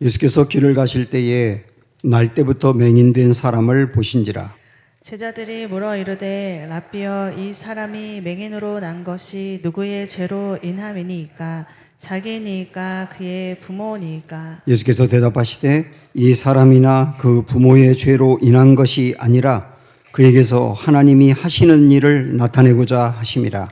예수께서 길을 가실 때에 날 때부터 맹인된 사람을 보신지라. 제자들이 물어 이르되 라삐여 이 사람이 맹인으로 난 것이 누구의 죄로 인함이니이까 자기니이까 그의 부모니이까. 예수께서 대답하시되 이 사람이나 그 부모의 죄로 인한 것이 아니라 그에게서 하나님이 하시는 일을 나타내고자 하심이라.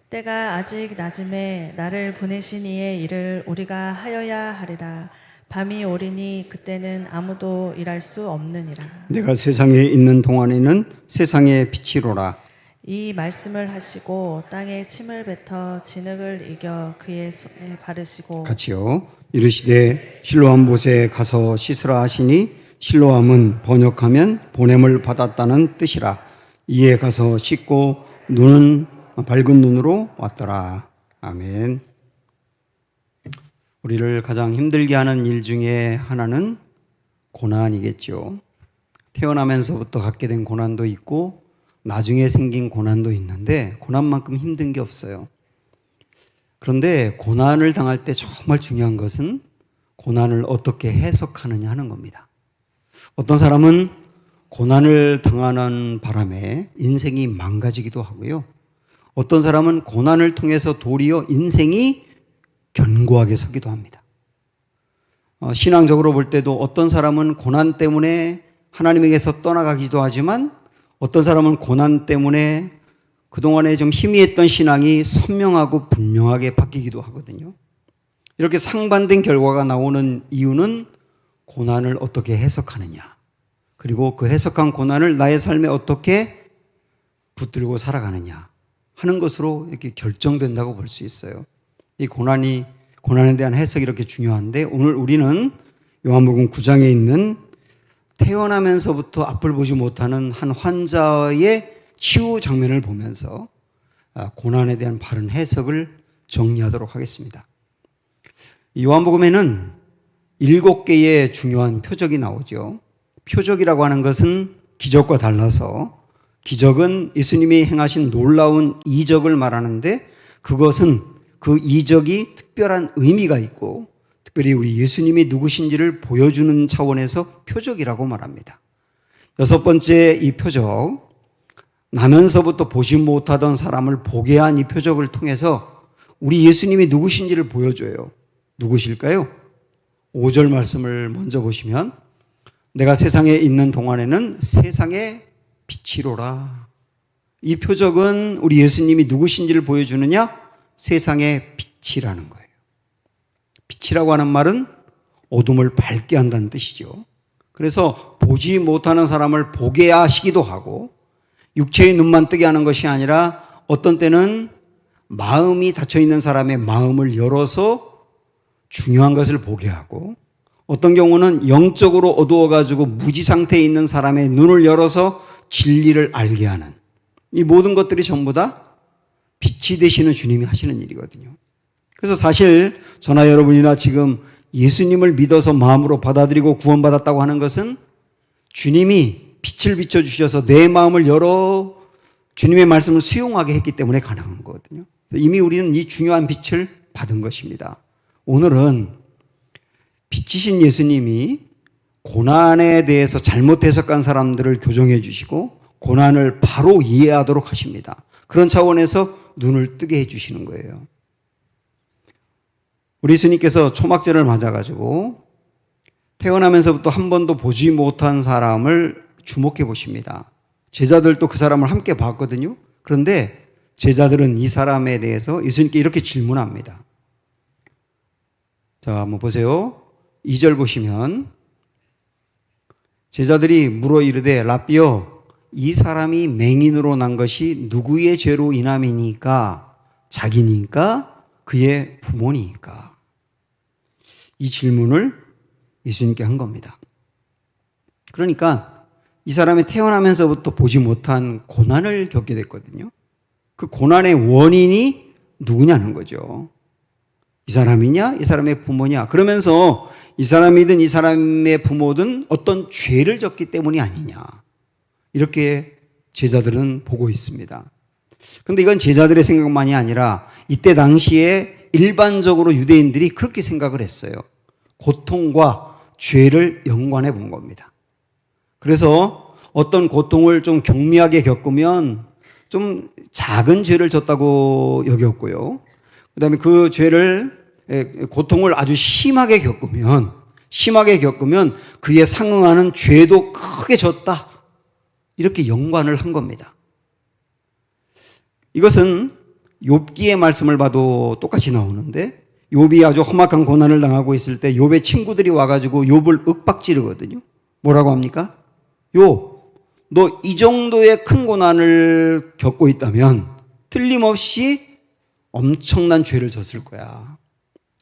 때가 아직 낮음에 나를 보내신 이의 일을 우리가 하여야 하리라. 밤이 오리니 그때는 아무도 일할 수 없느니라. 내가 세상에 있는 동안에는 세상의 빛이로라. 이 말씀을 하시고 땅에 침을 뱉어 진흙을 이겨 그의 손에 바르시고 같이요. 이르시되 실로암 못에 가서 씻으라 하시니 실로암은 번역하면 보냄을 받았다는 뜻이라. 이에 가서 씻고 눈은 밝은 눈으로 왔더라. 아멘. 우리를 가장 힘들게 하는 일 중에 하나는 고난이겠죠. 태어나면서부터 갖게 된 고난도 있고 나중에 생긴 고난도 있는데 고난만큼 힘든 게 없어요. 그런데 고난을 당할 때 정말 중요한 것은 고난을 어떻게 해석하느냐 하는 겁니다. 어떤 사람은 고난을 당하는 바람에 인생이 망가지기도 하고요. 어떤 사람은 고난을 통해서 도리어 인생이 견고하게 서기도 합니다. 신앙적으로 볼 때도 어떤 사람은 고난 때문에 하나님에게서 떠나가기도 하지만 어떤 사람은 고난 때문에 그동안에 좀 희미했던 신앙이 선명하고 분명하게 바뀌기도 하거든요. 이렇게 상반된 결과가 나오는 이유는 고난을 어떻게 해석하느냐, 그리고 그 해석한 고난을 나의 삶에 어떻게 붙들고 살아가느냐 하는 것으로 이렇게 결정된다고 볼 수 있어요. 이 고난에 대한 해석이 이렇게 중요한데 오늘 우리는 요한복음 9장에 있는 태어나면서부터 앞을 보지 못하는 한 환자의 치유 장면을 보면서 고난에 대한 바른 해석을 정리하도록 하겠습니다. 이 요한복음에는 7개의 중요한 표적이 나오죠. 표적이라고 하는 것은 기적과 달라서 기적은 예수님이 행하신 놀라운 이적을 말하는데 그것은 그 이적이 특별한 의미가 있고 특별히 우리 예수님이 누구신지를 보여주는 차원에서 표적이라고 말합니다. 6번째 이 표적, 나면서부터 보지 못하던 사람을 보게 한 이 표적을 통해서 우리 예수님이 누구신지를 보여줘요. 누구실까요? 5절 말씀을 먼저 보시면 내가 세상에 있는 동안에는 세상의 빛이로라. 이 표적은 우리 예수님이 누구신지를 보여주느냐? 세상의 빛이라는 거예요. 빛이라고 하는 말은 어둠을 밝게 한다는 뜻이죠. 그래서 보지 못하는 사람을 보게 하시기도 하고 육체의 눈만 뜨게 하는 것이 아니라 어떤 때는 마음이 닫혀있는 사람의 마음을 열어서 중요한 것을 보게 하고 어떤 경우는 영적으로 어두워가지고 무지 상태에 있는 사람의 눈을 열어서 진리를 알게 하는 이 모든 것들이 전부 다 빛이 되시는 주님이 하시는 일이거든요. 그래서 사실 저나 여러분이나 지금 예수님을 믿어서 마음으로 받아들이고 구원받았다고 하는 것은 주님이 빛을 비춰주셔서 내 마음을 열어 주님의 말씀을 수용하게 했기 때문에 가능한 거거든요. 이미 우리는 이 중요한 빛을 받은 것입니다. 오늘은 빛이신 예수님이 고난에 대해서 잘못 해석한 사람들을 교정해 주시고 고난을 바로 이해하도록 하십니다. 그런 차원에서 눈을 뜨게 해주시는 거예요. 우리 예수님께서 초막절을 맞아가지고 태어나면서부터 한 번도 보지 못한 사람을 주목해 보십니다. 제자들도 그 사람을 함께 봤거든요. 그런데 제자들은 이 사람에 대해서 예수님께 이렇게 질문합니다. 자, 한번 보세요. 2절 보시면 제자들이 물어 이르되 라삐여 이 사람이 맹인으로 난 것이 누구의 죄로 인함이니까 자기니까 그의 부모니까 이 질문을 예수님께 한 겁니다. 그러니까 이 사람이 태어나면서부터 보지 못한 고난을 겪게 됐거든요. 그 고난의 원인이 누구냐는 거죠. 이 사람이냐 이 사람의 부모냐 그러면서 이 사람이든 이 사람의 부모든 어떤 죄를 졌기 때문이 아니냐 이렇게 제자들은 보고 있습니다. 그런데 이건 제자들의 생각만이 아니라 이때 당시에 일반적으로 유대인들이 그렇게 생각을 했어요. 고통과 죄를 연관해 본 겁니다. 그래서 어떤 고통을 좀 경미하게 겪으면 좀 작은 죄를 졌다고 여겼고요. 그 다음에 그 죄를, 고통을 아주 심하게 겪으면 그에 상응하는 죄도 크게 졌다. 이렇게 연관을 한 겁니다. 이것은 욥기의 말씀을 봐도 똑같이 나오는데, 욥이 아주 험악한 고난을 당하고 있을 때 욥의 친구들이 와가지고 욥을 윽박지르거든요. 뭐라고 합니까? 욥, 너 이 정도의 큰 고난을 겪고 있다면 틀림없이 엄청난 죄를 졌을 거야.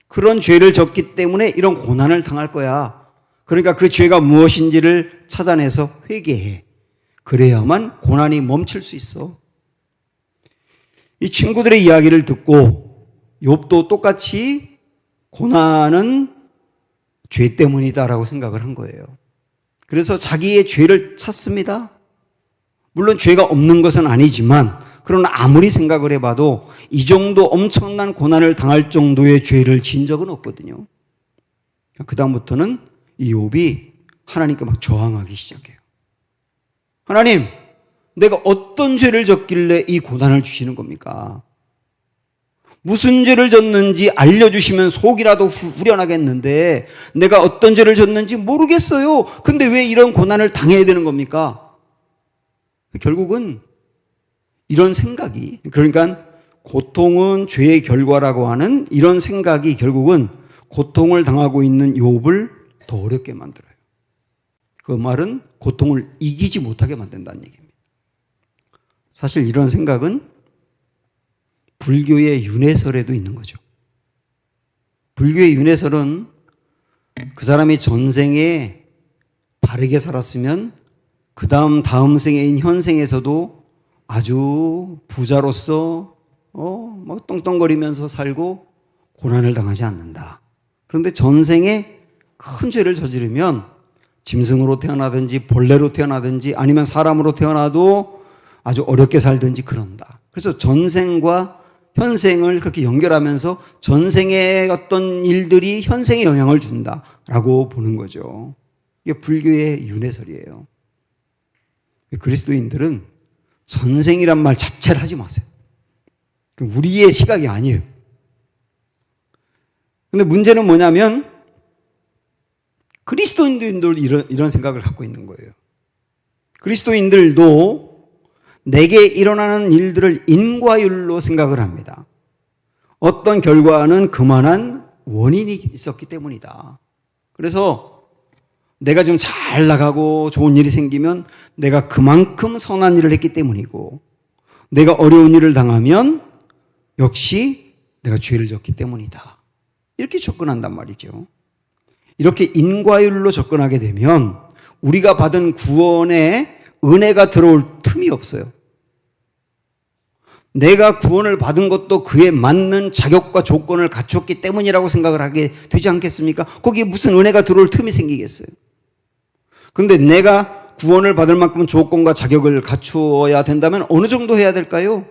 그런 죄를 졌기 때문에 이런 고난을 당할 거야. 그러니까 그 죄가 무엇인지를 찾아내서 회개해. 그래야만 고난이 멈출 수 있어. 이 친구들의 이야기를 듣고 욥도 똑같이 고난은 죄 때문이다라고 생각을 한 거예요. 그래서 자기의 죄를 찾습니다. 물론 죄가 없는 것은 아니지만, 그러나 아무리 생각을 해봐도 이 정도 엄청난 고난을 당할 정도의 죄를 진 적은 없거든요. 그 다음부터는 이 욥이 하나님께 막 저항하기 시작해요. 하나님, 내가 어떤 죄를 졌길래 이 고난을 주시는 겁니까? 무슨 죄를 졌는지 알려주시면 속이라도 후련하겠는데 내가 어떤 죄를 졌는지 모르겠어요. 근데 왜 이런 고난을 당해야 되는 겁니까? 결국은 이런 생각이, 그러니까 고통은 죄의 결과라고 하는 이런 생각이 결국은 고통을 당하고 있는 욥을 더 어렵게 만들어요. 그 말은 고통을 이기지 못하게 만든다는 얘기입니다. 사실 이런 생각은 불교의 윤회설에도 있는 거죠. 불교의 윤회설은 그 사람이 전생에 바르게 살았으면 그 다음 생애인 현생에서도 아주 부자로서 뭐 떵떵거리면서 살고 고난을 당하지 않는다. 그런데 전생에 큰 죄를 저지르면 짐승으로 태어나든지 벌레로 태어나든지 아니면 사람으로 태어나도 아주 어렵게 살든지 그런다. 그래서 전생과 현생을 그렇게 연결하면서 전생의 어떤 일들이 현생에 영향을 준다라고 보는 거죠. 이게 불교의 윤회설이에요. 그리스도인들은 전생이란 말 자체를 하지 마세요. 우리의 시각이 아니에요. 근데 문제는 뭐냐면 그리스도인들도 이런 생각을 갖고 있는 거예요. 그리스도인들도 내게 일어나는 일들을 인과율로 생각을 합니다. 어떤 결과는 그만한 원인이 있었기 때문이다. 그래서 내가 좀 잘 나가고 좋은 일이 생기면 내가 그만큼 선한 일을 했기 때문이고, 내가 어려운 일을 당하면 역시 내가 죄를 졌기 때문이다. 이렇게 접근한단 말이죠. 이렇게 인과율로 접근하게 되면 우리가 받은 구원에 은혜가 들어올 틈이 없어요. 내가 구원을 받은 것도 그에 맞는 자격과 조건을 갖췄기 때문이라고 생각을 하게 되지 않겠습니까? 거기에 무슨 은혜가 들어올 틈이 생기겠어요? 그런데 내가 구원을 받을 만큼 조건과 자격을 갖추어야 된다면 어느 정도 해야 될까요?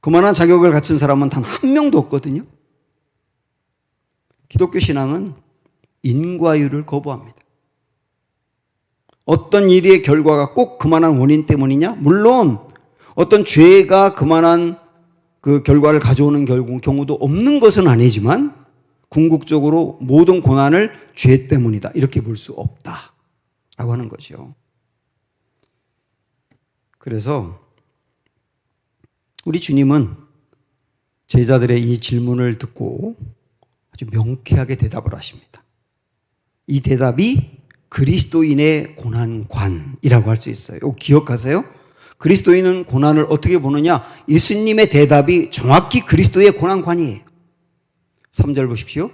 그만한 자격을 갖춘 사람은 단 한 명도 없거든요. 기독교 신앙은 인과율을 거부합니다. 어떤 일의 결과가 꼭 그만한 원인 때문이냐? 물론 어떤 죄가 그만한 그 결과를 가져오는 경우도 없는 것은 아니지만 궁극적으로 모든 고난을 죄 때문이다. 이렇게 볼 수 없다라고 하는 거죠. 그래서 우리 주님은 제자들의 이 질문을 듣고 아주 명쾌하게 대답을 하십니다. 이 대답이 그리스도인의 고난관이라고 할 수 있어요. 이거 기억하세요? 그리스도인은 고난을 어떻게 보느냐? 예수님의 대답이 정확히 그리스도의 고난관이에요. 3절 보십시오.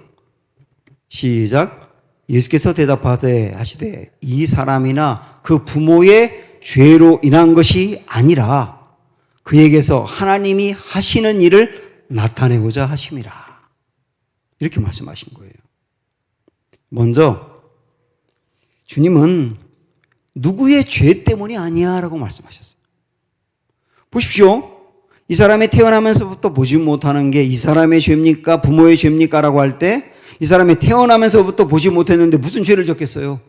시작. 예수께서 대답하되 하시되 이 사람이나 그 부모의 죄로 인한 것이 아니라 그에게서 하나님이 하시는 일을 나타내고자 하심이라. 이렇게 말씀하신 거예요. 먼저 주님은 누구의 죄 때문이 아니야 라고 말씀하셨어요. 보십시오. 이 사람이 태어나면서부터 보지 못하는 게 이 사람의 죄입니까? 부모의 죄입니까? 라고 할 때 이 사람이 태어나면서부터 보지 못했는데 무슨 죄를 졌겠어요?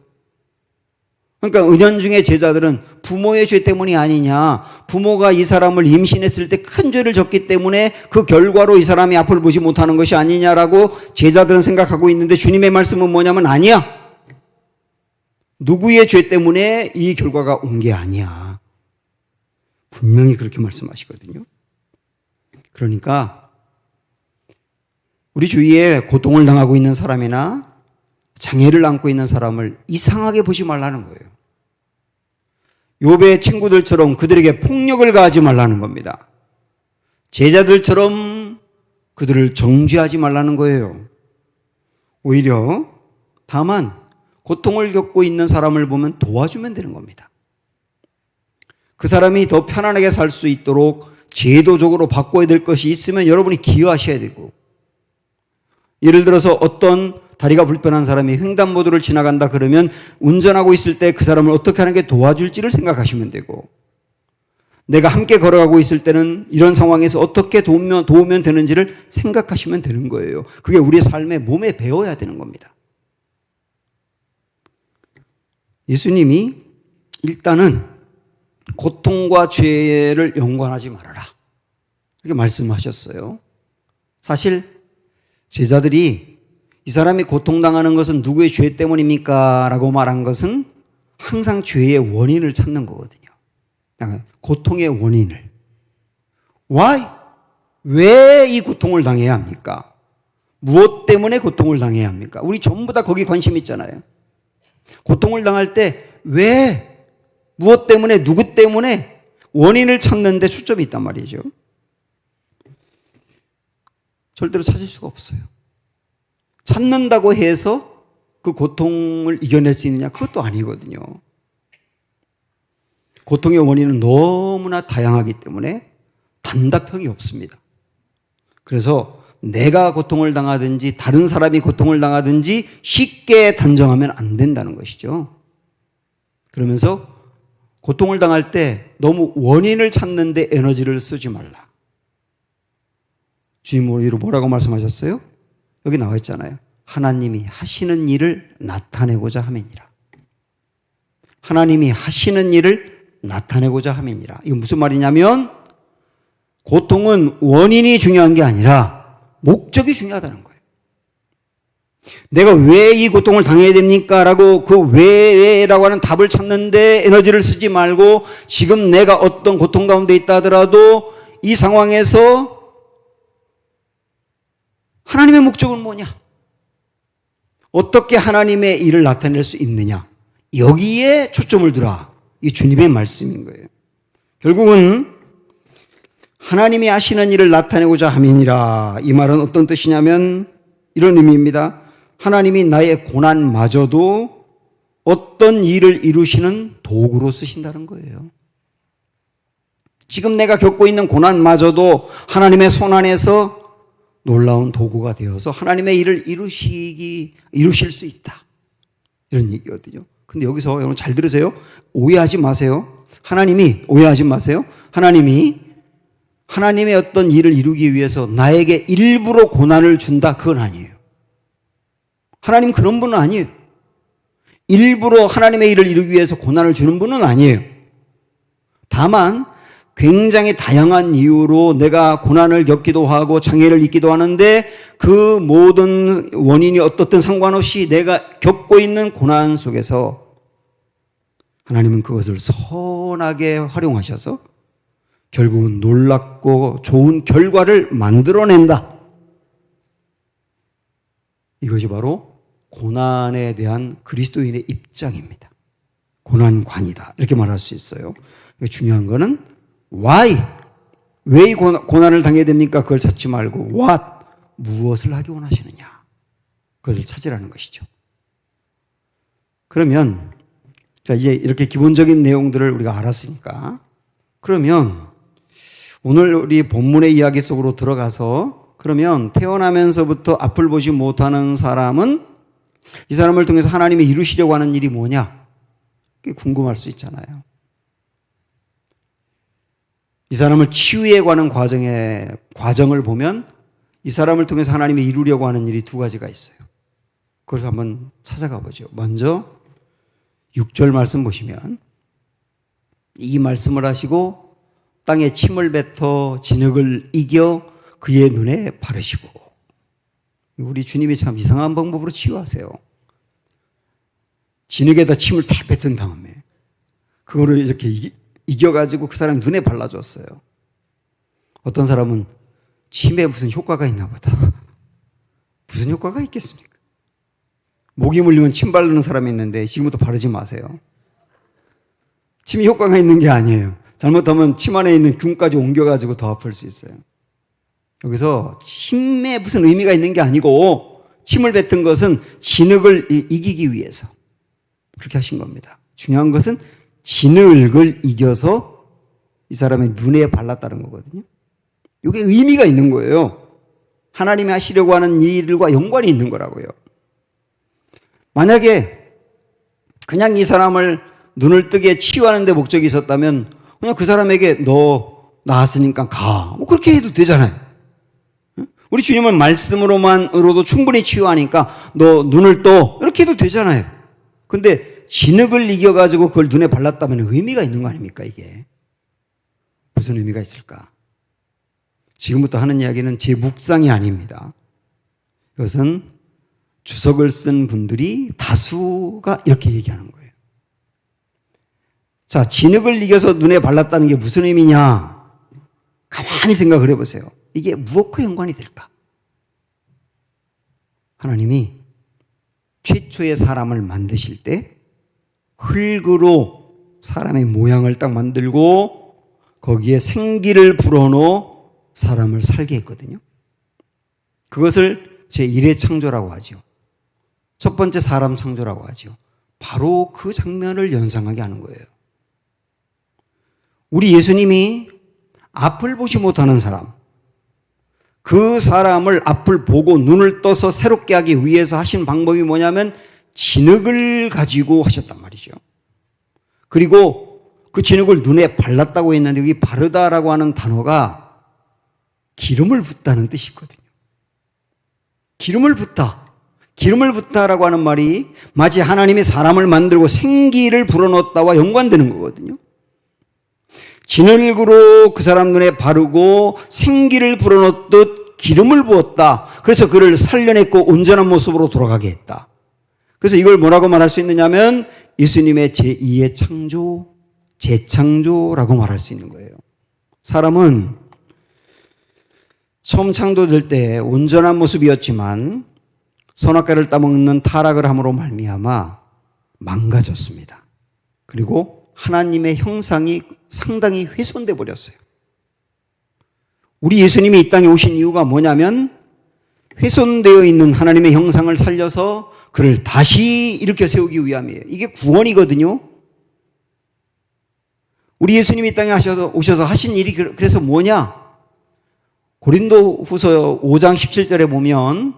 그러니까 은연중에 제자들은 부모의 죄 때문이 아니냐, 부모가 이 사람을 임신했을 때 큰 죄를 졌기 때문에 그 결과로 이 사람이 앞을 보지 못하는 것이 아니냐라고 제자들은 생각하고 있는데, 주님의 말씀은 뭐냐면 아니야. 누구의 죄 때문에 이 결과가 온 게 아니야. 분명히 그렇게 말씀하시거든요. 그러니까 우리 주위에 고통을 당하고 있는 사람이나 장애를 안고 있는 사람을 이상하게 보지 말라는 거예요. 욥의 친구들처럼 그들에게 폭력을 가하지 말라는 겁니다. 제자들처럼 그들을 정죄하지 말라는 거예요. 오히려 다만 고통을 겪고 있는 사람을 보면 도와주면 되는 겁니다. 그 사람이 더 편안하게 살 수 있도록 제도적으로 바꿔야 될 것이 있으면 여러분이 기여하셔야 되고, 예를 들어서 어떤 다리가 불편한 사람이 횡단보도를 지나간다 그러면 운전하고 있을 때 그 사람을 어떻게 하는 게 도와줄지를 생각하시면 되고, 내가 함께 걸어가고 있을 때는 이런 상황에서 어떻게 도우면 되는지를 생각하시면 되는 거예요. 그게 우리 삶의 몸에 배워야 되는 겁니다. 예수님이 일단은 고통과 죄를 연관하지 말아라, 이렇게 말씀하셨어요. 사실 제자들이 이 사람이 고통당하는 것은 누구의 죄 때문입니까? 라고 말한 것은 항상 죄의 원인을 찾는 거거든요. 고통의 원인을. Why? 왜 이 고통을 당해야 합니까? 무엇 때문에 고통을 당해야 합니까? 우리 전부 다 거기 관심 있잖아요. 고통을 당할 때 왜, 무엇 때문에, 누구 때문에 원인을 찾는 데 초점이 있단 말이죠. 절대로 찾을 수가 없어요. 찾는다고 해서 그 고통을 이겨낼 수 있느냐? 그것도 아니거든요. 고통의 원인은 너무나 다양하기 때문에 단답형이 없습니다. 그래서 내가 고통을 당하든지 다른 사람이 고통을 당하든지 쉽게 단정하면 안 된다는 것이죠. 그러면서 고통을 당할 때 너무 원인을 찾는 데 에너지를 쓰지 말라. 주님 우리로 뭐라고 말씀하셨어요? 여기 나와 있잖아요. 하나님이 하시는 일을 나타내고자 함이니라. 하나님이 하시는 일을 나타내고자 함이니라. 이건 무슨 말이냐면 고통은 원인이 중요한 게 아니라 목적이 중요하다는 거예요. 내가 왜 이 고통을 당해야 됩니까? 라고 그 왜라고 하는 답을 찾는데 에너지를 쓰지 말고, 지금 내가 어떤 고통 가운데 있다 하더라도 이 상황에서 하나님의 목적은 뭐냐? 어떻게 하나님의 일을 나타낼 수 있느냐? 여기에 초점을 두라. 이 주님의 말씀인 거예요. 결국은 하나님이 하시는 일을 나타내고자 함이니라. 이 말은 어떤 뜻이냐면 이런 의미입니다. 하나님이 나의 고난마저도 어떤 일을 이루시는 도구로 쓰신다는 거예요. 지금 내가 겪고 있는 고난마저도 하나님의 손 안에서 놀라운 도구가 되어서 하나님의 일을 이루실 수 있다, 이런 얘기거든요. 근데 여기서 여러분 잘 들으세요. 오해하지 마세요. 오해하지 마세요. 하나님의 어떤 일을 이루기 위해서 나에게 일부러 고난을 준다, 그건 아니에요. 하나님 그런 분은 아니에요. 일부러 하나님의 일을 이루기 위해서 고난을 주는 분은 아니에요. 다만 굉장히 다양한 이유로 내가 고난을 겪기도 하고 장애를 입기도 하는데, 그 모든 원인이 어떻든 상관없이 내가 겪고 있는 고난 속에서 하나님은 그것을 선하게 활용하셔서 결국은 놀랍고 좋은 결과를 만들어낸다. 이것이 바로 고난에 대한 그리스도인의 입장입니다. 고난관이다, 이렇게 말할 수 있어요. 중요한 거는 why, 왜 이 고난을 당해야 됩니까? 그걸 찾지 말고 what, 무엇을 하기 원하시느냐, 그것을 찾으라는 것이죠. 그러면 자, 이제 이렇게 기본적인 내용들을 우리가 알았으니까, 그러면 오늘 우리 본문의 이야기 속으로 들어가서, 그러면 태어나면서부터 앞을 보지 못하는 사람은 이 사람을 통해서 하나님이 이루시려고 하는 일이 뭐냐, 그게 궁금할 수 있잖아요. 이 사람을 치유해 가는 과정을 보면 이 사람을 통해서 하나님이 이루려고 하는 일이 두 가지가 있어요. 그걸 한번 찾아가 보죠. 먼저 6절 말씀 보시면 이 말씀을 하시고 땅에 침을 뱉어 진흙을 이겨 그의 눈에 바르시고. 우리 주님이 참 이상한 방법으로 치유하세요. 진흙에다 침을 다 뱉은 다음에 그거를 이렇게 이겨가지고 그 사람 눈에 발라줬어요. 어떤 사람은 침에 무슨 효과가 있나 보다. 무슨 효과가 있겠습니까? 모기 물리면 침 바르는 사람이 있는데 지금부터 바르지 마세요. 침이 효과가 있는 게 아니에요. 잘못하면 침 안에 있는 균까지 옮겨가지고 더 아플 수 있어요. 여기서 침에 무슨 의미가 있는 게 아니고 침을 뱉은 것은 진흙을 이기기 위해서 그렇게 하신 겁니다. 중요한 것은 진흙을 이겨서 이 사람의 눈에 발랐다는 거거든요. 이게 의미가 있는 거예요. 하나님이 하시려고 하는 일과 연관이 있는 거라고요. 만약에 그냥 이 사람을 눈을 뜨게 치유하는 데 목적이 있었다면 그냥 그 사람에게 너 나았으니까 가. 뭐 그렇게 해도 되잖아요. 우리 주님은 말씀으로만으로도 충분히 치유하니까 너 눈을 떠. 이렇게 해도 되잖아요. 근데 진흙을 이겨가지고 그걸 눈에 발랐다면 의미가 있는 거 아닙니까, 이게? 무슨 의미가 있을까? 지금부터 하는 이야기는 제 묵상이 아닙니다. 이것은 주석을 쓴 분들이 다수가 이렇게 얘기하는 거예요. 자, 진흙을 이겨서 눈에 발랐다는 게 무슨 의미냐? 가만히 생각을 해보세요. 이게 무엇과 연관이 될까? 하나님이 최초의 사람을 만드실 때 흙으로 사람의 모양을 딱 만들고 거기에 생기를 불어넣어 사람을 살게 했거든요. 그것을 제1의 창조라고 하죠. 첫 번째 사람 창조라고 하죠. 바로 그 장면을 연상하게 하는 거예요. 우리 예수님이 앞을 보지 못하는 사람, 그 사람을 앞을 보고 눈을 떠서 새롭게 하기 위해서 하신 방법이 뭐냐면 진흙을 가지고 하셨단 말이죠. 그리고 그 진흙을 눈에 발랐다고 했는데 여기 바르다라고 하는 단어가 기름을 붓다는 뜻이 있거든요. 기름을 붓다. 기름을 붓다라고 하는 말이 마치 하나님이 사람을 만들고 생기를 불어넣었다와 연관되는 거거든요. 진흙으로 그 사람 눈에 바르고 생기를 불어넣듯 기름을 부었다. 그래서 그를 살려냈고 온전한 모습으로 돌아가게 했다. 그래서 이걸 뭐라고 말할 수 있느냐면 예수님의 제2의 창조, 재창조라고 말할 수 있는 거예요. 사람은 처음 창조될 때 온전한 모습이었지만 선악과를 따먹는 타락을 함으로 말미암아 망가졌습니다. 그리고 하나님의 형상이 상당히 훼손돼 버렸어요. 우리 예수님이 이 땅에 오신 이유가 뭐냐면 훼손되어 있는 하나님의 형상을 살려서 그를 다시 일으켜 세우기 위함이에요. 이게 구원이거든요. 우리 예수님이 이 땅에 오셔서 하신 일이 그래서 뭐냐? 고린도 후서 5장 17절에 보면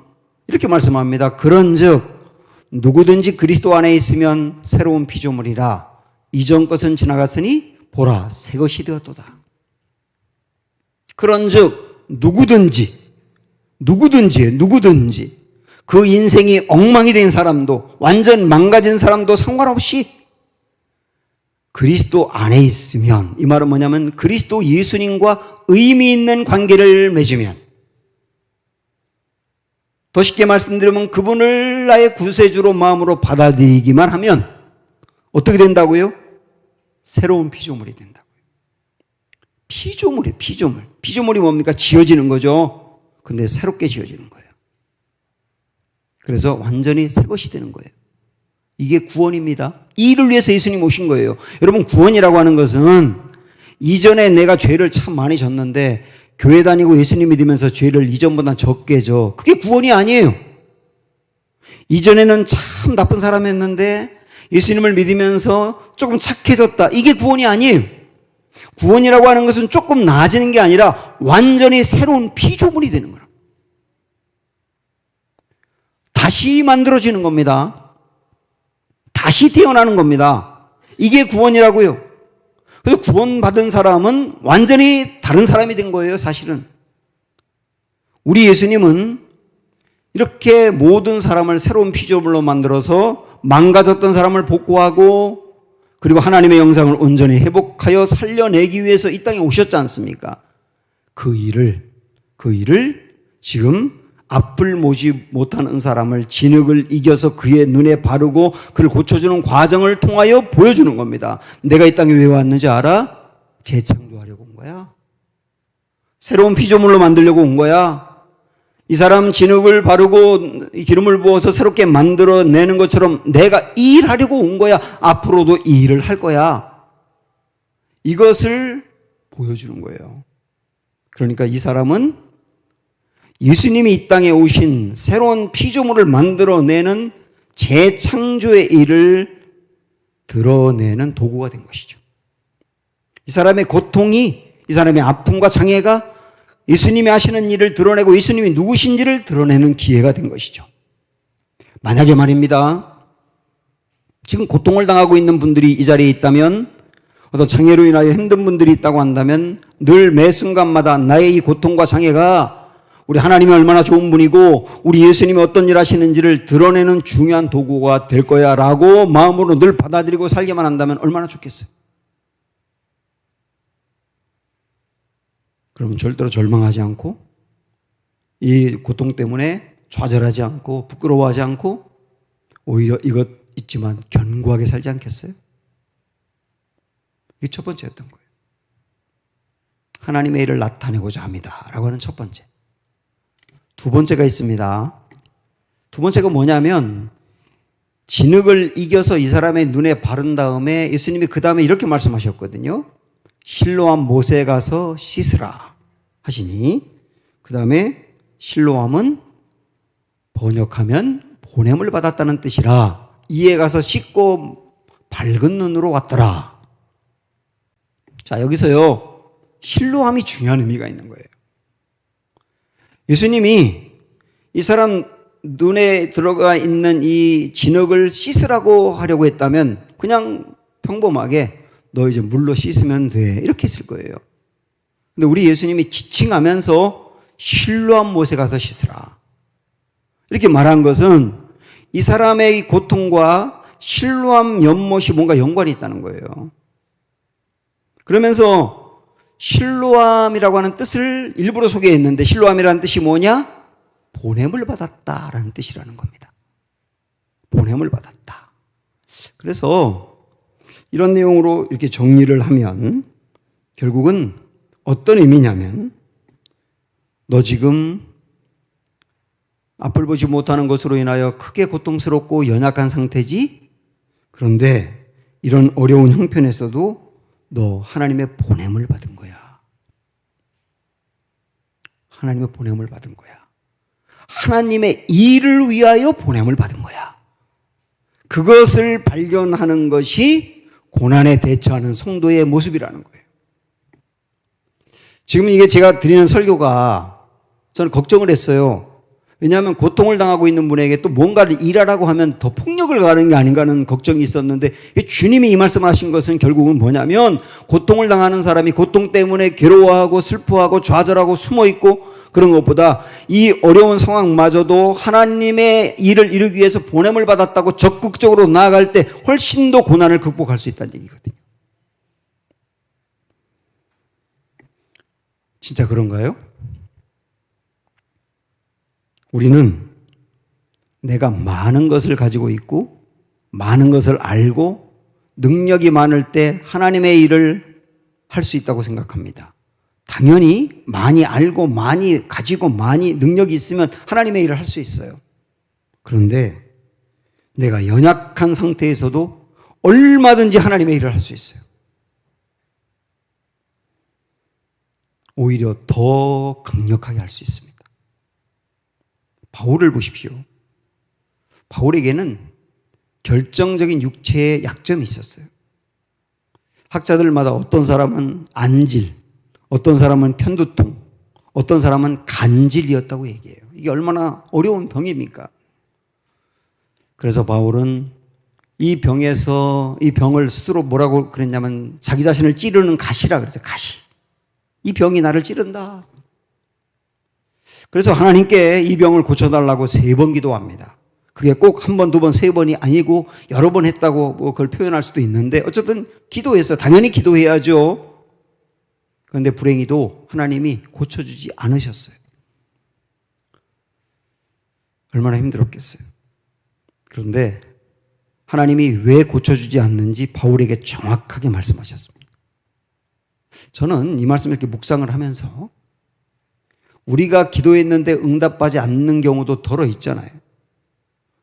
이렇게 말씀합니다. 그런즉 누구든지 그리스도 안에 있으면 새로운 피조물이라. 이전 것은 지나갔으니 보라 새 것이 되었도다. 그런즉 누구든지 그 인생이 엉망이 된 사람도 완전 망가진 사람도 상관없이 그리스도 안에 있으면, 이 말은 뭐냐면 그리스도 예수님과 의미 있는 관계를 맺으면, 더 쉽게 말씀드리면 그분을 나의 구세주로 마음으로 받아들이기만 하면 어떻게 된다고요? 새로운 피조물이 된다고요. 피조물이에요, 피조물. 피조물이 뭡니까? 지어지는 거죠. 근데 새롭게 지어지는 거예요. 그래서 완전히 새 것이 되는 거예요. 이게 구원입니다. 이 일을 위해서 예수님 오신 거예요. 여러분, 구원이라고 하는 것은 이전에 내가 죄를 참 많이 졌는데 교회 다니고 예수님 믿으면서 죄를 이전보다 적게 져. 그게 구원이 아니에요. 이전에는 참 나쁜 사람이었는데 예수님을 믿으면서 조금 착해졌다. 이게 구원이 아니에요. 구원이라고 하는 것은 조금 나아지는 게 아니라 완전히 새로운 피조물이 되는 거라. 다시 만들어지는 겁니다. 다시 태어나는 겁니다. 이게 구원이라고요. 그래서 구원받은 사람은 완전히 다른 사람이 된 거예요, 사실은. 우리 예수님은 이렇게 모든 사람을 새로운 피조물로 만들어서 망가졌던 사람을 복구하고 그리고 하나님의 영상을 온전히 회복하여 살려내기 위해서 이 땅에 오셨지 않습니까? 그 일을 지금 앞을 보지 못하는 사람을 진흙을 이겨서 그의 눈에 바르고 그를 고쳐주는 과정을 통하여 보여주는 겁니다. 내가 이 땅에 왜 왔는지 알아? 재창조하려고 온 거야. 새로운 피조물로 만들려고 온 거야. 이 사람 진흙을 바르고 기름을 부어서 새롭게 만들어내는 것처럼 내가 이 일하려고 온 거야. 앞으로도 이 일을 할 거야. 이것을 보여주는 거예요. 그러니까 이 사람은 예수님이 이 땅에 오신 새로운 피조물을 만들어내는 재창조의 일을 드러내는 도구가 된 것이죠. 이 사람의 고통이, 이 사람의 아픔과 장애가 예수님이 하시는 일을 드러내고 예수님이 누구신지를 드러내는 기회가 된 것이죠. 만약에 말입니다, 지금 고통을 당하고 있는 분들이 이 자리에 있다면, 어떤 장애로 인하여 힘든 분들이 있다고 한다면 늘 매 순간마다 나의 이 고통과 장애가 우리 하나님이 얼마나 좋은 분이고 우리 예수님이 어떤 일 하시는지를 드러내는 중요한 도구가 될 거야 라고 마음으로 늘 받아들이고 살기만 한다면 얼마나 좋겠어요. 그러면 절대로 절망하지 않고 이 고통 때문에 좌절하지 않고 부끄러워하지 않고 오히려 이것 있지만 견고하게 살지 않겠어요? 이게 첫 번째였던 거예요. 하나님의 일을 나타내고자 합니다 라고 하는 첫 번째. 두 번째가 있습니다. 두 번째가 뭐냐면 진흙을 이겨서 이 사람의 눈에 바른 다음에 예수님이 그 다음에 이렇게 말씀하셨거든요. 실로암 못에 가서 씻으라 하시니, 그 다음에 실로암은 번역하면 보냄을 받았다는 뜻이라. 이에 가서 씻고 밝은 눈으로 왔더라. 자, 여기서요 실로암이 중요한 의미가 있는 거예요. 예수님이 이 사람 눈에 들어가 있는 이 진흙을 씻으라고 하려고 했다면 그냥 평범하게 너 이제 물로 씻으면 돼 이렇게 했을 거예요. 근데 우리 예수님이 지칭하면서 실로암 못에 가서 씻으라 이렇게 말한 것은 이 사람의 고통과 실로암 연못이 뭔가 연관이 있다는 거예요. 그러면서 실로암이라고 하는 뜻을 일부러 소개했는데 실로암이라는 뜻이 뭐냐? 보냄을 받았다라는 뜻이라는 겁니다. 보냄을 받았다. 그래서 이런 내용으로 이렇게 정리를 하면 결국은 어떤 의미냐면 너 지금 앞을 보지 못하는 것으로 인하여 크게 고통스럽고 연약한 상태지? 그런데 이런 어려운 형편에서도 너 하나님의 보냄을 받은 거야. 하나님의 보냄을 받은 거야. 하나님의 일을 위하여 보냄을 받은 거야. 그것을 발견하는 것이 고난에 대처하는 성도의 모습이라는 거예요. 지금 이게 제가 드리는 설교가 저는 걱정을 했어요. 왜냐하면 고통을 당하고 있는 분에게 또 뭔가를 일하라고 하면 더 폭력을 가하는 게 아닌가 하는 걱정이 있었는데 주님이 이 말씀하신 것은 결국은 뭐냐면 고통을 당하는 사람이 고통 때문에 괴로워하고 슬퍼하고 좌절하고 숨어있고 그런 것보다 이 어려운 상황마저도 하나님의 일을 이루기 위해서 보냄을 받았다고 적극적으로 나아갈 때 훨씬 더 고난을 극복할 수 있다는 얘기거든요. 진짜 그런가요? 우리는 내가 많은 것을 가지고 있고 많은 것을 알고 능력이 많을 때 하나님의 일을 할 수 있다고 생각합니다. 당연히 많이 알고 많이 가지고 많이 능력이 있으면 하나님의 일을 할 수 있어요. 그런데 내가 연약한 상태에서도 얼마든지 하나님의 일을 할 수 있어요. 오히려 더 강력하게 할 수 있습니다. 바울을 보십시오. 바울에게는 결정적인 육체의 약점이 있었어요. 학자들마다 어떤 사람은 안질, 어떤 사람은 편두통, 어떤 사람은 간질이었다고 얘기해요. 이게 얼마나 어려운 병입니까? 그래서 바울은 이 병에서 이 병을 스스로 뭐라고 그랬냐면 자기 자신을 찌르는 가시라 그랬어요. 가시. 이 병이 나를 찌른다. 그래서 하나님께 이 병을 고쳐달라고 3번 기도합니다. 그게 꼭 한 번, 두 번, 3번이 아니고 여러 번 했다고 그걸 표현할 수도 있는데 어쨌든 기도했어요. 당연히 기도해야죠. 그런데 불행히도 하나님이 고쳐주지 않으셨어요. 얼마나 힘들었겠어요. 그런데 하나님이 왜 고쳐주지 않는지 바울에게 정확하게 말씀하셨습니다. 저는 이 말씀을 이렇게 묵상을 하면서 우리가 기도했는데 응답받지 않는 경우도 덜어 있잖아요.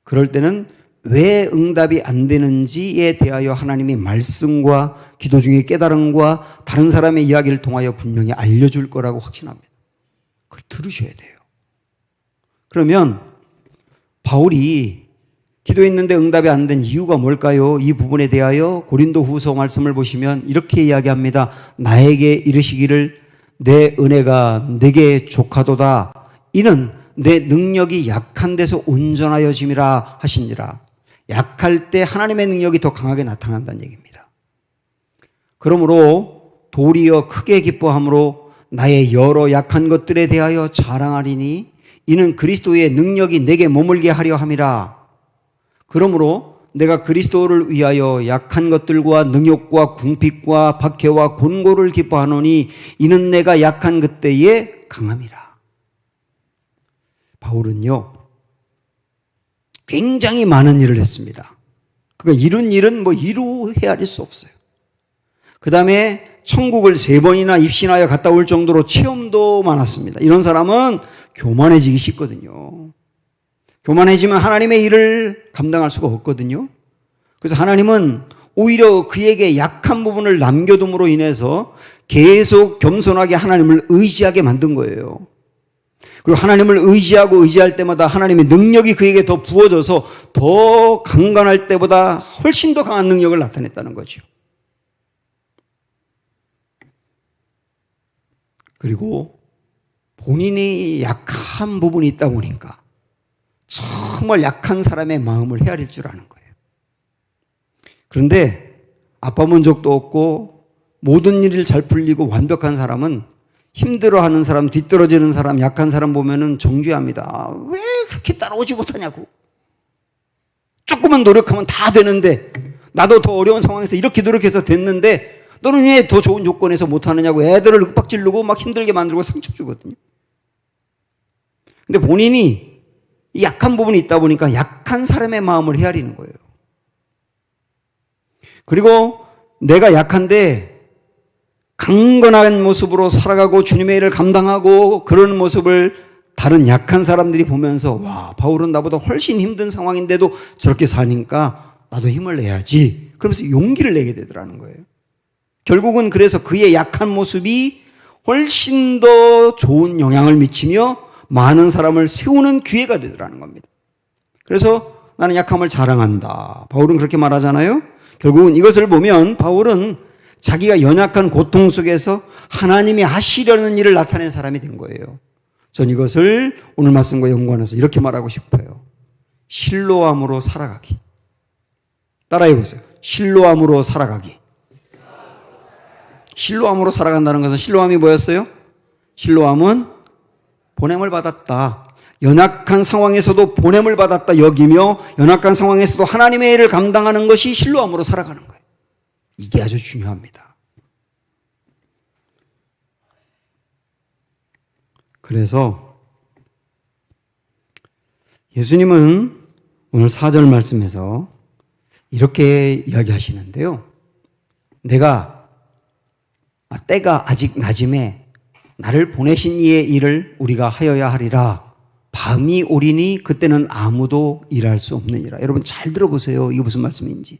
그럴 때는 왜 응답이 안 되는지에 대하여 하나님이 말씀과 기도 중에 깨달음과 다른 사람의 이야기를 통하여 분명히 알려줄 거라고 확신합니다. 그걸 들으셔야 돼요. 그러면 바울이 기도했는데 응답이 안 된 이유가 뭘까요? 이 부분에 대하여 고린도 후서 말씀을 보시면 이렇게 이야기합니다. 나에게 이르시기를 내 은혜가 내게 족하도다. 이는 내 능력이 약한 데서 온전하여짐이라 하시니라. 약할 때 하나님의 능력이 더 강하게 나타난다는 얘기입니다. 그러므로 도리어 크게 기뻐함으로 나의 여러 약한 것들에 대하여 자랑하리니 이는 그리스도의 능력이 내게 머물게 하려 함이라. 그러므로 내가 그리스도를 위하여 약한 것들과 능욕과 궁핍과 박해와 곤고를 기뻐하노니 이는 내가 약한 그때에 강함이라. 바울은요, 굉장히 많은 일을 했습니다. 그러니까 이룬 일은 이루 헤아릴 수 없어요. 그 다음에 천국을 3번이나 입신하여 갔다 올 정도로 체험도 많았습니다. 이런 사람은 교만해지기 쉽거든요. 교만해지면 하나님의 일을 감당할 수가 없거든요. 그래서 하나님은 오히려 그에게 약한 부분을 남겨둠으로 인해서 계속 겸손하게 하나님을 의지하게 만든 거예요. 그리고 하나님을 의지할 때마다 하나님의 능력이 그에게 더 부어져서 더 강건할 때보다 훨씬 더 강한 능력을 나타냈다는 거죠. 그리고 본인이 약한 부분이 있다 보니까 정말 약한 사람의 마음을 헤아릴 줄 아는 거예요. 그런데 아파본 적도 없고 모든 일이 잘 풀리고 완벽한 사람은 힘들어하는 사람, 뒤떨어지는 사람, 약한 사람 보면은 정죄합니다. 왜 그렇게 따라오지 못하냐고. 조금만 노력하면 다 되는데 나도 더 어려운 상황에서 이렇게 노력해서 됐는데 너는 왜 더 좋은 조건에서 못하느냐고 애들을 윽박지르고 막 힘들게 만들고 상처 주거든요. 근데 본인이 약한 부분이 있다 보니까 약한 사람의 마음을 헤아리는 거예요. 그리고 내가 약한데 강건한 모습으로 살아가고 주님의 일을 감당하고 그런 모습을 다른 약한 사람들이 보면서 와, 바울은 나보다 훨씬 힘든 상황인데도 저렇게 사니까 나도 힘을 내야지. 그러면서 용기를 내게 되더라는 거예요. 결국은 그래서 그의 약한 모습이 훨씬 더 좋은 영향을 미치며 많은 사람을 세우는 기회가 되더라는 겁니다. 그래서 나는 약함을 자랑한다. 바울은 그렇게 말하잖아요. 결국은 이것을 보면 바울은 자기가 연약한 고통 속에서 하나님이 하시려는 일을 나타낸 사람이 된 거예요. 전 이것을 오늘 말씀과 연관해서 이렇게 말하고 싶어요. 실로암으로 살아가기. 따라해 보세요. 실로암으로 살아가기. 실로암으로 살아간다는 것은 실로암이 뭐였어요? 실로암은 보냄을 받았다. 연약한 상황에서도 보냄을 받았다 여기며 연약한 상황에서도 하나님의 일을 감당하는 것이 실로암으로 살아가는 거예요. 이게 아주 중요합니다. 그래서 예수님은 오늘 4절 말씀에서 이렇게 이야기하시는데요. 때가 아직 낮음에 나를 보내신 이의 일을 우리가 하여야 하리라. 밤이 오리니 그때는 아무도 일할 수 없느니라. 여러분 잘 들어보세요. 이게 무슨 말씀인지.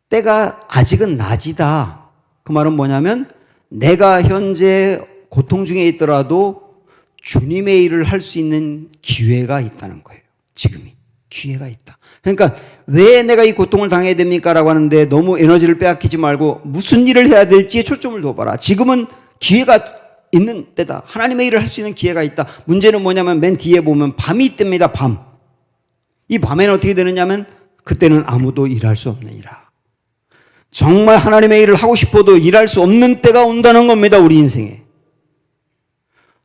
때가 아직은 낮이다. 그 말은 뭐냐면 내가 현재 고통 중에 있더라도 주님의 일을 할 수 있는 기회가 있다는 거예요. 지금이 기회가 있다. 그러니까 왜 내가 이 고통을 당해야 됩니까? 라고 하는데 너무 에너지를 빼앗기지 말고 무슨 일을 해야 될지에 초점을 둬봐라. 지금은 기회가 있는 때다. 하나님의 일을 할 수 있는 기회가 있다. 문제는 뭐냐면 맨 뒤에 보면 밤이 뜹니다. 밤. 이 밤에는 어떻게 되느냐면 그때는 아무도 일할 수 없느니라. 정말 하나님의 일을 하고 싶어도 일할 수 없는 때가 온다는 겁니다. 우리 인생에.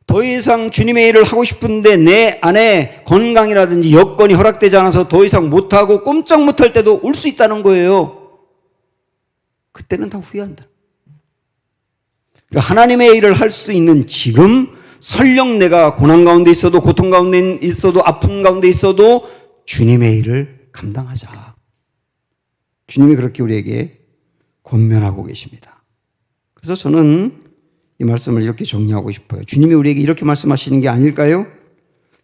더 이상 주님의 일을 하고 싶은데 내 안에 건강이라든지 여건이 허락되지 않아서 더 이상 못하고 꼼짝 못할 때도 올 수 있다는 거예요. 그때는 다 후회한다. 그러니까 하나님의 일을 할 수 있는 지금 설령 내가 고난 가운데 있어도 고통 가운데 있어도 아픔 가운데 있어도 주님의 일을 감당하자. 주님이 그렇게 우리에게 권면하고 계십니다. 그래서 저는 이 말씀을 이렇게 정리하고 싶어요. 주님이 우리에게 이렇게 말씀하시는 게 아닐까요?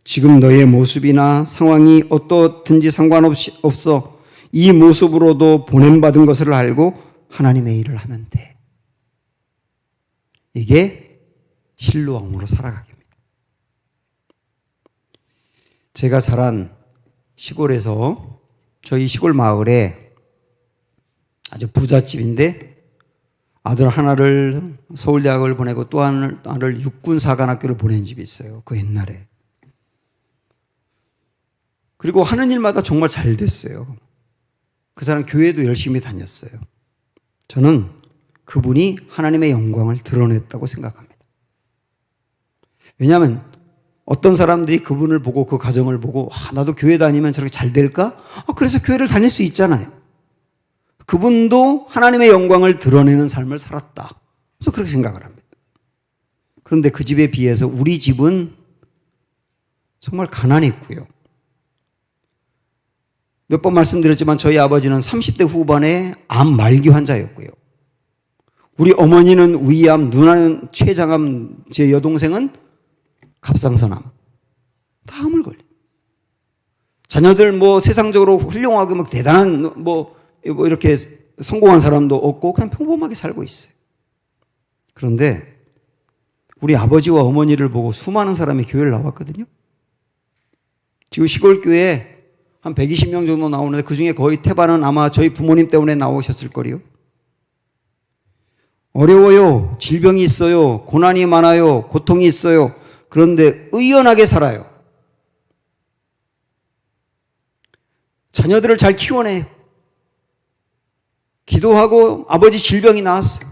지금 너의 모습이나 상황이 어떻든지 상관없어. 이 모습으로도 보냄받은 것을 알고 하나님의 일을 하면 돼. 이게 실로암으로 살아가기입니다. 제가 자란 시골에서 저희 시골 마을에 아주 부잣집인데 아들 하나를 서울대학을 보내고 또 하나를 육군사관학교를 보낸 집이 있어요. 그 옛날에. 그리고 하는 일마다 정말 잘 됐어요. 그 사람 교회도 열심히 다녔어요. 저는 그분이 하나님의 영광을 드러냈다고 생각합니다. 왜냐하면 어떤 사람들이 그분을 보고 그 가정을 보고 나도 교회 다니면 저렇게 잘 될까? 그래서 교회를 다닐 수 있잖아요. 그분도 하나님의 영광을 드러내는 삶을 살았다. 그래서 그렇게 생각을 합니다. 그런데 그 집에 비해서 우리 집은 정말 가난했고요. 몇 번 말씀드렸지만 저희 아버지는 30대 후반에 암 말기 환자였고요. 우리 어머니는 위암, 누나는 췌장암, 제 여동생은 갑상선암. 다 암을 걸려요. 자녀들 세상적으로 훌륭하게 대단한 이렇게 성공한 사람도 없고 그냥 평범하게 살고 있어요. 그런데 우리 아버지와 어머니를 보고 수많은 사람이 교회를 나왔거든요. 지금 시골교회에 한 120명 정도 나오는데 그중에 거의 태반은 아마 저희 부모님 때문에 나오셨을 거리요. 어려워요. 질병이 있어요. 고난이 많아요. 고통이 있어요. 그런데 의연하게 살아요. 자녀들을 잘 키워내요. 기도하고 아버지 질병이 나았어요.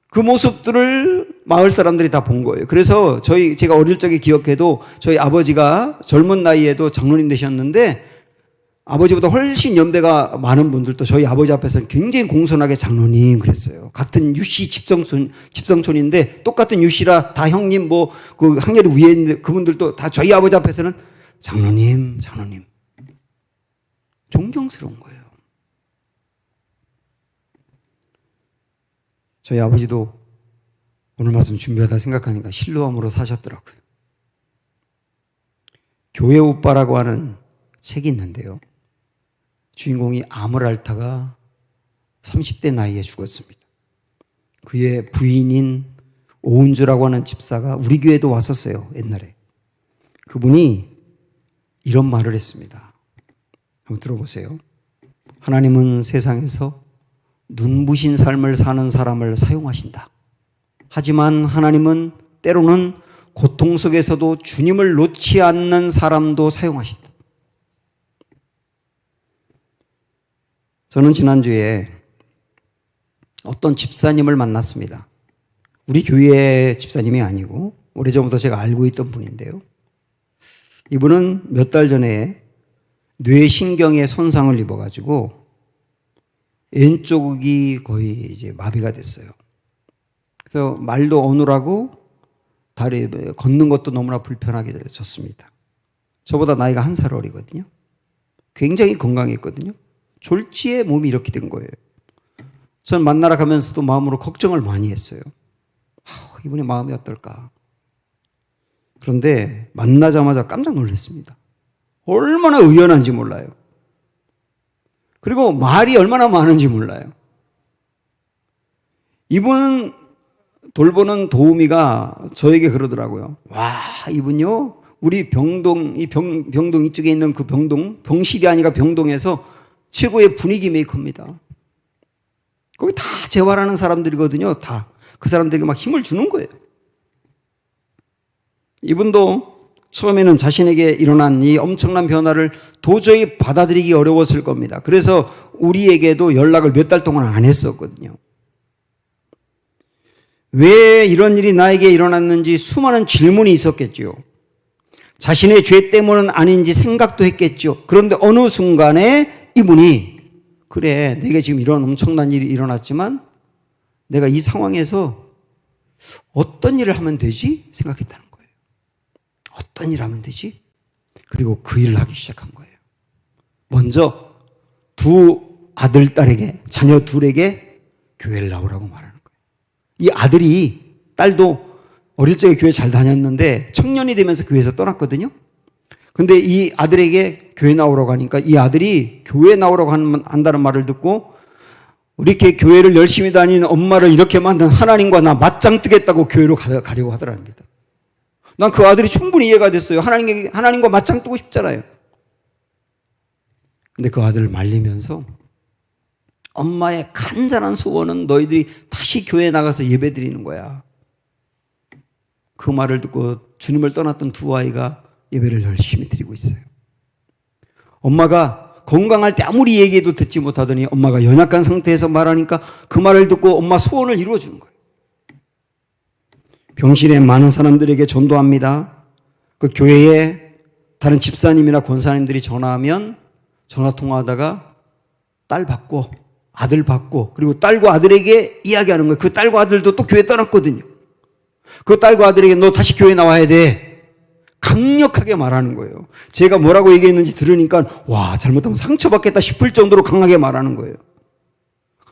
그 모습들을 마을 사람들이 다 본 거예요. 그래서 제가 어릴 적에 기억해도 저희 아버지가 젊은 나이에도 장로님 되셨는데 아버지보다 훨씬 연배가 많은 분들도 저희 아버지 앞에서는 굉장히 공손하게 장로님 그랬어요. 같은 유씨 집성촌인데 똑같은 유씨라 다 형님 그 학렬이 위에 있는데 그분들도 다 저희 아버지 앞에서는 장로님 존경스러운 거예요. 저희 아버지도 오늘 말씀 준비하다 생각하니까 실로암으로 사셨더라고요. 교회 오빠라고 하는 책이 있는데요. 주인공이 암을 앓다가 30대 나이에 죽었습니다. 그의 부인인 오은주라고 하는 집사가 우리 교회도 왔었어요. 옛날에. 그분이 이런 말을 했습니다. 한번 들어보세요. 하나님은 세상에서 눈부신 삶을 사는 사람을 사용하신다. 하지만 하나님은 때로는 고통 속에서도 주님을 놓지 않는 사람도 사용하신다. 저는 지난주에 어떤 집사님을 만났습니다. 우리 교회 집사님이 아니고 오래전부터 제가 알고 있던 분인데요. 이분은 몇 달 전에 뇌신경에 손상을 입어가지고 왼쪽이 거의 이제 마비가 됐어요. 그래서 말도 어눌하고 다리 걷는 것도 너무나 불편하게 되었습니다. 저보다 나이가 1살 어리거든요. 굉장히 건강했거든요. 졸지에 몸이 이렇게 된 거예요. 전 만나러 가면서도 마음으로 걱정을 많이 했어요. 이분의 마음이 어떨까. 그런데 만나자마자 깜짝 놀랐습니다. 얼마나 의연한지 몰라요. 그리고 말이 얼마나 많은지 몰라요. 이분 돌보는 도우미가 저에게 그러더라고요. 와, 이분요, 우리 병동 이쪽에 있는 그 병실이 아니라 병동에서 최고의 분위기 메이커입니다. 거기 다 재활하는 사람들이거든요. 다. 그 사람들에게 막 힘을 주는 거예요. 이분도 처음에는 자신에게 일어난 이 엄청난 변화를 도저히 받아들이기 어려웠을 겁니다. 그래서 우리에게도 연락을 몇 달 동안 안 했었거든요. 왜 이런 일이 나에게 일어났는지 수많은 질문이 있었겠지요. 자신의 죄 때문은 아닌지 생각도 했겠죠. 그런데 어느 순간에 이분이 그래, 내게 지금 이런 엄청난 일이 일어났지만 내가 이 상황에서 어떤 일을 하면 되지? 생각했다는 거예요. 어떤 일을 하면 되지? 그리고 그 일을 하기 시작한 거예요. 먼저 두 아들, 딸에게, 자녀 둘에게 교회를 나오라고 말하는 거예요. 이 아들이, 딸도 어릴 적에 교회 잘 다녔는데 청년이 되면서 교회에서 떠났거든요. 근데 이 아들에게 교회 나오라고 하니까 이 아들이 교회 나오라고 한다는 말을 듣고 이렇게 교회를 열심히 다니는 엄마를 이렇게 만든 하나님과 나 맞짱 뜨겠다고 교회로 가려고 하더랍니다. 난 그 아들이 충분히 이해가 됐어요. 하나님과 맞짱 뜨고 싶잖아요. 근데 그 아들을 말리면서 엄마의 간절한 소원은 너희들이 다시 교회에 나가서 예배 드리는 거야. 그 말을 듣고 주님을 떠났던 두 아이가 예배를 열심히 드리고 있어요. 엄마가 건강할 때 아무리 얘기해도 듣지 못하더니 엄마가 연약한 상태에서 말하니까 그 말을 듣고 엄마 소원을 이루어주는 거예요. 병실에 많은 사람들에게 전도합니다. 그 교회에 다른 집사님이나 권사님들이 전화하면 전화 통화하다가 딸 받고 아들 받고 그리고 딸과 아들에게 이야기하는 거예요. 그 딸과 아들도 또 교회 떠났거든요. 그 딸과 아들에게 너 다시 교회 나와야 돼. 강력하게 말하는 거예요. 제가 뭐라고 얘기했는지 들으니까 와, 잘못하면 상처받겠다 싶을 정도로 강하게 말하는 거예요.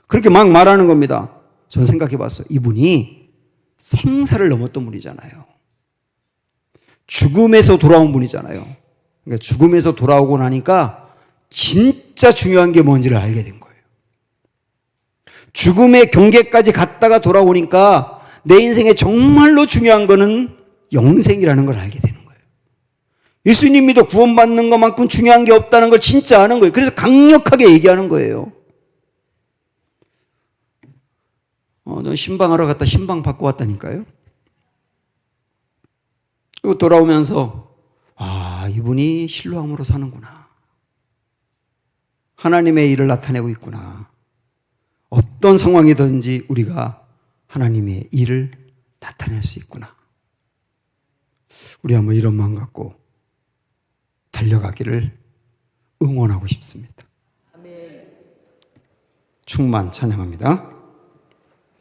그렇게 막 말하는 겁니다. 저는 생각해 봤어요. 이분이 생사를 넘었던 분이잖아요. 죽음에서 돌아온 분이잖아요. 그러니까 죽음에서 돌아오고 나니까 진짜 중요한 게 뭔지를 알게 된 거예요. 죽음의 경계까지 갔다가 돌아오니까 내 인생에 정말로 중요한 거는 영생이라는 걸 알게 되는 거예요. 예수님 믿어 구원받는 것만큼 중요한 게 없다는 걸 진짜 아는 거예요. 그래서 강력하게 얘기하는 거예요. 저 신방하러 갔다 신방 받고 왔다니까요. 그리고 돌아오면서 이분이 실로암으로 사는구나. 하나님의 일을 나타내고 있구나. 어떤 상황이든지 우리가 하나님의 일을 나타낼 수 있구나. 우리 한번 이런 마음 갖고 달려가기를 응원하고 싶습니다. 충만 찬양합니다.